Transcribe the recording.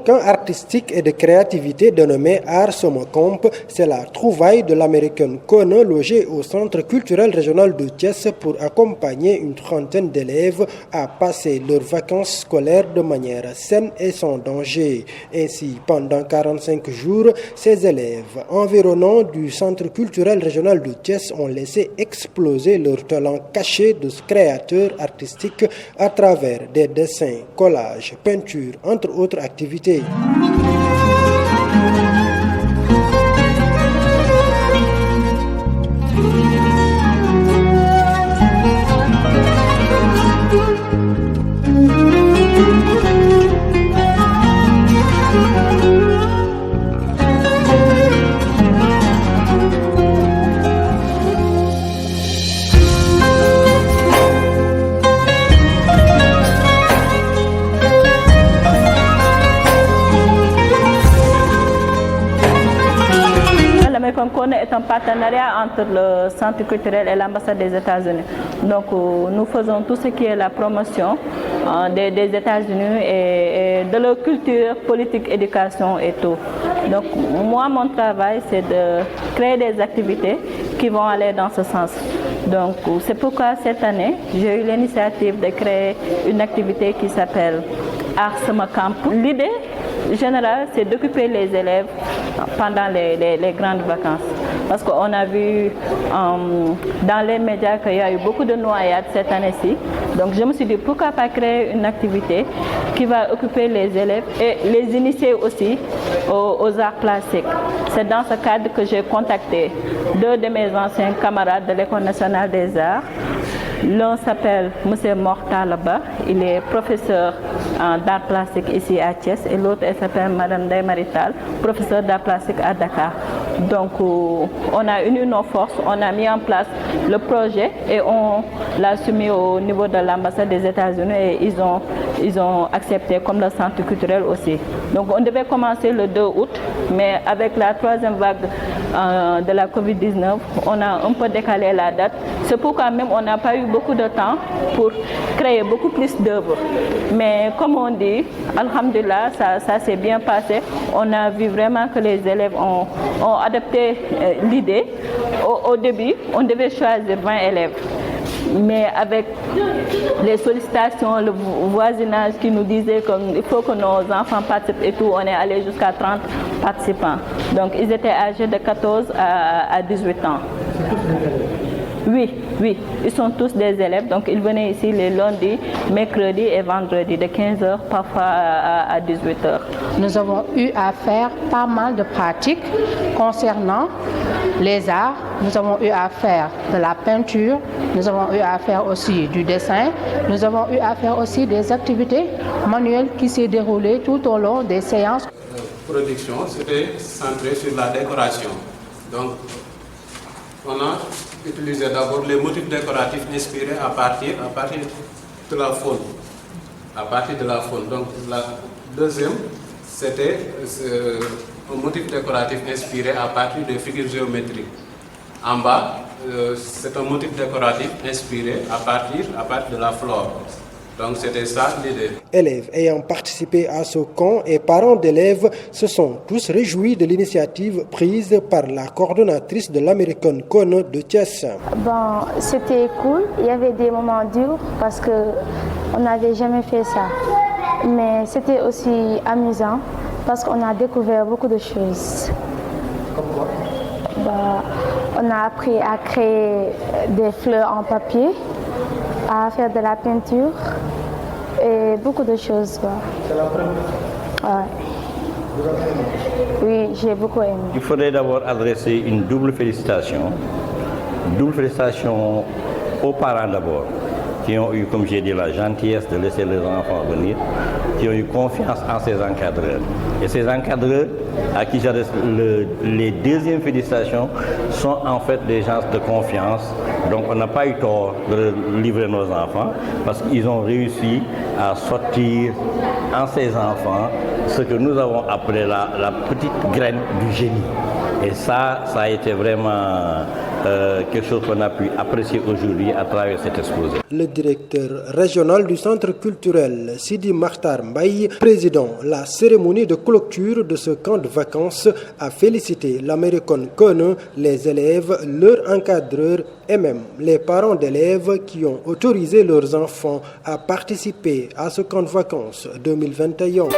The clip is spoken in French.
camp artistique et de créativité dénommé Art Somocomp, c'est la trouvaille de l'American Corner logé au Centre culturel régional de Thiès pour accompagner une trentaine d'élèves à passer leurs vacances scolaires de manière saine et sans danger. Ainsi, pendant 45 jours, ces élèves environnants du Centre culturel régional de Thiès ont laissé exploser leur talent caché de créateurs artistiques à travers des dessins, collages, peintures, entre autres activités. L'American Corner est un partenariat entre le Centre culturel et l'ambassade des États-Unis. Donc nous faisons tout ce qui est la promotion des États-Unis et de leur culture, politique, éducation et tout. Donc moi, mon travail, c'est de créer des activités qui vont aller dans ce sens. Donc c'est pourquoi cette année, j'ai eu l'initiative de créer une activité qui s'appelle Art Somocomp. L'idée générale, c'est d'occuper les élèves pendant les grandes vacances. Parce qu'on a vu dans les médias qu'il y a eu beaucoup de noyades cette année-ci. Donc je me suis dit, pourquoi pas créer une activité qui va occuper les élèves et les initier aussi aux arts plastiques. C'est dans ce cadre que j'ai contacté deux de mes anciens camarades de l'École nationale des arts. L'un s'appelle M. Mortalaba, il est professeur d'art plastique ici à Thiès, et l'autre s'appelle Mme Ndeye Marital, professeur d'art plastique à Dakar. Donc on a uni nos forces, on a mis en place le projet et on l'a soumis au niveau de l'ambassade des États-Unis et ils ont accepté comme le centre culturel aussi. Donc on devait commencer le 2 août, mais avec la troisième vague de la Covid-19, on a un peu décalé la date. C'est pourquoi même on n'a pas eu beaucoup de temps pour créer beaucoup plus d'œuvres. Mais comme on dit, alhamdulillah, ça s'est bien passé. On a vu vraiment que les élèves ont adopté l'idée. Au début, on devait choisir 20 élèves. Mais avec les sollicitations, le voisinage qui nous disait qu'il faut que nos enfants participent et tout, on est allé jusqu'à 30 participants. Donc ils étaient âgés de 14 à 18 ans. Oui, ils sont tous des élèves, donc ils venaient ici les lundis, mercredis et vendredis de 15h parfois à 18h. Nous avons eu à faire pas mal de pratiques concernant les arts. Nous avons eu à faire de la peinture, nous avons eu à faire aussi du dessin, nous avons eu à faire aussi des activités manuelles qui s'est déroulées tout au long des séances. La production, c'était centré sur la décoration. Donc, on a utilisé d'abord les motifs décoratifs inspirés à partir de la faune. Donc la deuxième, c'était un motif décoratif inspiré à partir des figures géométriques. En bas, c'est un motif décoratif inspiré à partir de la flore. Donc c'était ça l'idée. Élèves ayant participé à ce camp et parents d'élèves se sont tous réjouis de l'initiative prise par la coordonnatrice de l'American Corner de Thiès. Bon, c'était cool. Il y avait des moments durs parce qu'on n'avait jamais fait ça. Mais c'était aussi amusant parce qu'on a découvert beaucoup de choses. Comme quoi? On a appris à créer des fleurs en papier, à faire de la peinture et beaucoup de choses. C'est la première? Ouais. Vous avez aimé? Oui, j'ai beaucoup aimé. Il faudrait d'abord adresser une double félicitation. Double félicitation aux parents d'abord, qui ont eu, comme j'ai dit, la gentillesse de laisser leurs enfants venir, qui ont eu confiance en ces encadreurs. Et ces encadreurs, à qui j'adresse les deuxièmes félicitations, sont en fait des gens de confiance. Donc on n'a pas eu tort de livrer nos enfants, parce qu'ils ont réussi à sortir en ces enfants ce que nous avons appelé la petite graine du génie. Et ça a été vraiment quelque chose qu'on a pu apprécier aujourd'hui à travers cette exposé. Le directeur régional du centre culturel, Sidi Makhtar Mbaye, président la cérémonie de clôture de ce camp de vacances, a félicité l'American Con, les élèves, leurs encadreurs et même les parents d'élèves qui ont autorisé leurs enfants à participer à ce camp de vacances 2021.